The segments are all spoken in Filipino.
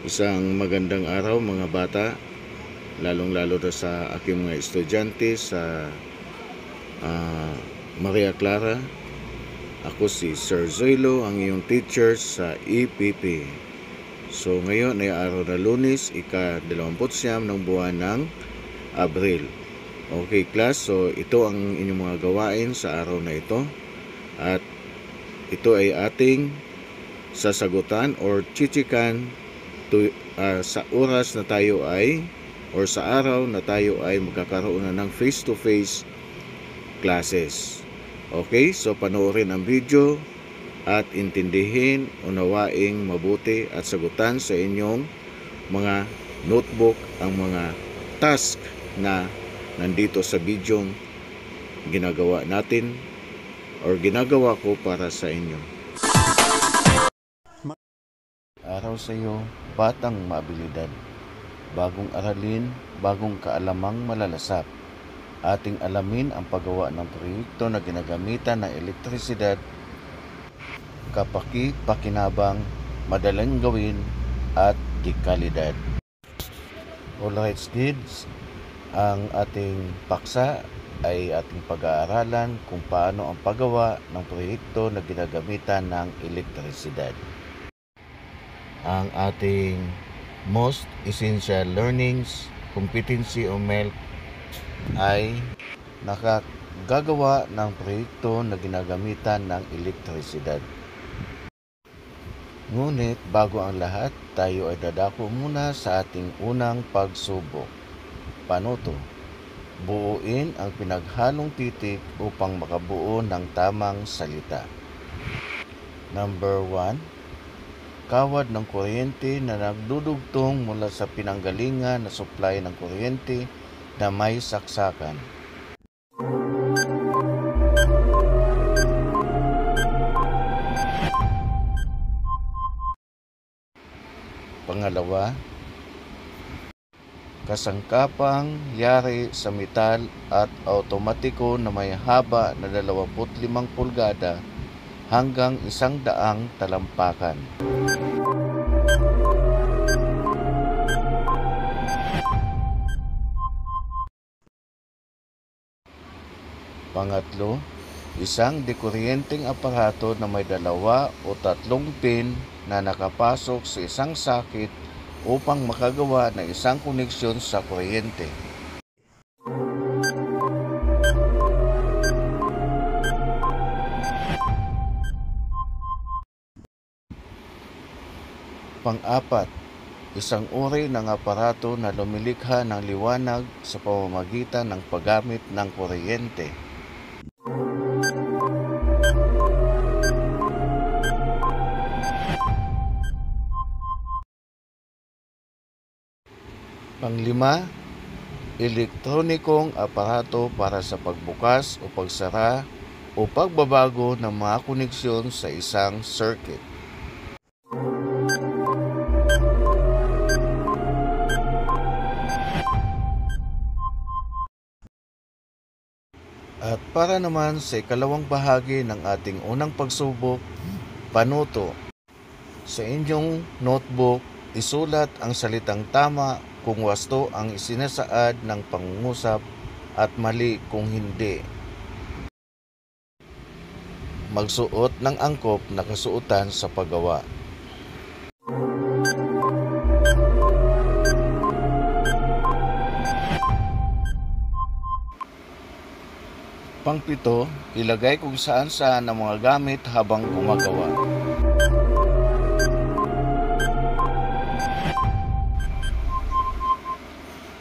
Isang magandang araw mga bata, lalong-lalo na sa aking mga estudyante sa Maria Clara. Ako si Sir Zoilo, ang iyong teacher sa EPP. So ngayon ay araw na Lunes, ika-29 ng buwan ng Abril. Okay class, so ito ang inyong mga gawain sa araw na ito. At ito ay ating sasagutan or chichikan sa oras na tayo ay or sa araw na tayo ay magkakaroon na ng face-to-face classes. Okay, so panoorin ang video at intindihin, unawaing mabuti at sagutan sa inyong mga notebook ang mga task na nandito sa video ginagawa natin or ginagawa ko para sa inyo. Araw sa iyo, batang maabilidad. Bagong aralin, bagong kaalamang malalasap. Ating alamin ang paggawa ng proyekto na ginagamitan ng elektrisidad, kapaki-pakinabang, madaling gawin, at di kalidad. Alright kids, ang ating paksa ay ating pag-aaralan kung paano ang paggawa ng proyekto na ginagamitan ng elektrisidad. Ang ating most essential learnings, competency o MELC ay nakagagawa ng proyekto na ginagamitan ng elektrisidad. Ngunit bago ang lahat, tayo ay dadako muna sa ating unang pagsubok. Paano to? Buuin ang pinaghalong titik upang makabuo ng tamang salita. Number 1. Kawad ng kuryente na nagdudugtong mula sa pinanggalingan na supply ng kuryente na may saksakan. Pangalawa, kasangkapang yari sa metal at automatiko na may haba na 25 pulgada hanggang 100 talampakan. Pangatlo, isang dekuryenteng aparato na may 2 o 3 pin na nakapasok sa isang sakit upang makagawa ng isang koneksyon sa kuryente. Pang-apat, isang uri ng aparato na lumilikha ng liwanag sa pamamagitan ng paggamit ng kuryente. Pang-lima, elektronikong aparato para sa pagbukas o pagsara o pagbabago ng mga koneksyon sa isang circuit. At para naman sa ikalawang bahagi ng ating unang pagsubok, panuto. Sa inyong notebook, isulat ang salitang tama kung wasto ang isinasaad ng pangungusap at mali kung hindi. Magsuot ng angkop na kasuotan sa paggawa. Pang-7, ilagay kung saan-saan ang mga gamit habang gumagawa.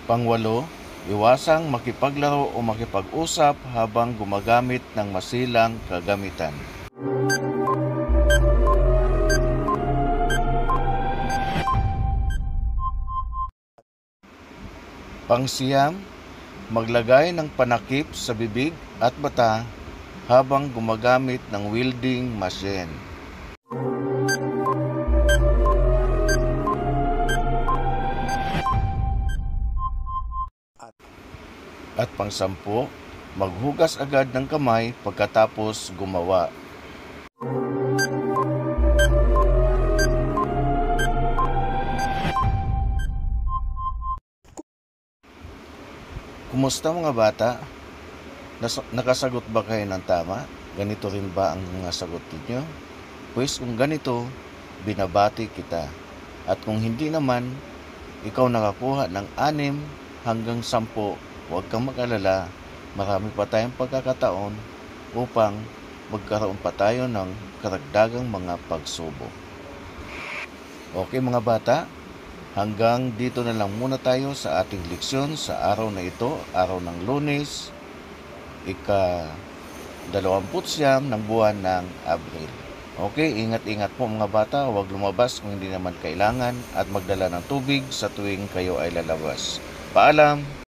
Pang-8, iwasang makipaglaro o makipag-usap habang gumagamit ng masilang kagamitan. Pang-9, maglagay ng panakip sa bibig at mata habang gumagamit ng welding machine. At pang-10, maghugas agad ng kamay pagkatapos gumawa. Kumusta mga bata? Nakasagot ba kayo ng tama? Ganito rin ba ang mga sagot ninyo? Pues kung ganito, binabati kita. At kung hindi naman, ikaw nakakuha ng 6 hanggang 10, huwag kang mag-alala. Marami pa tayong pagkakataon upang magkaroon pa tayo ng karagdagang mga pagsubok. Okay mga bata, hanggang dito na lang muna tayo sa ating leksyon sa araw na ito, araw ng Lunes, ika-29 ng buwan ng Abril. Okay, ingat-ingat po mga bata, huwag lumabas kung hindi naman kailangan at magdala ng tubig sa tuwing kayo ay lalabas. Paalam!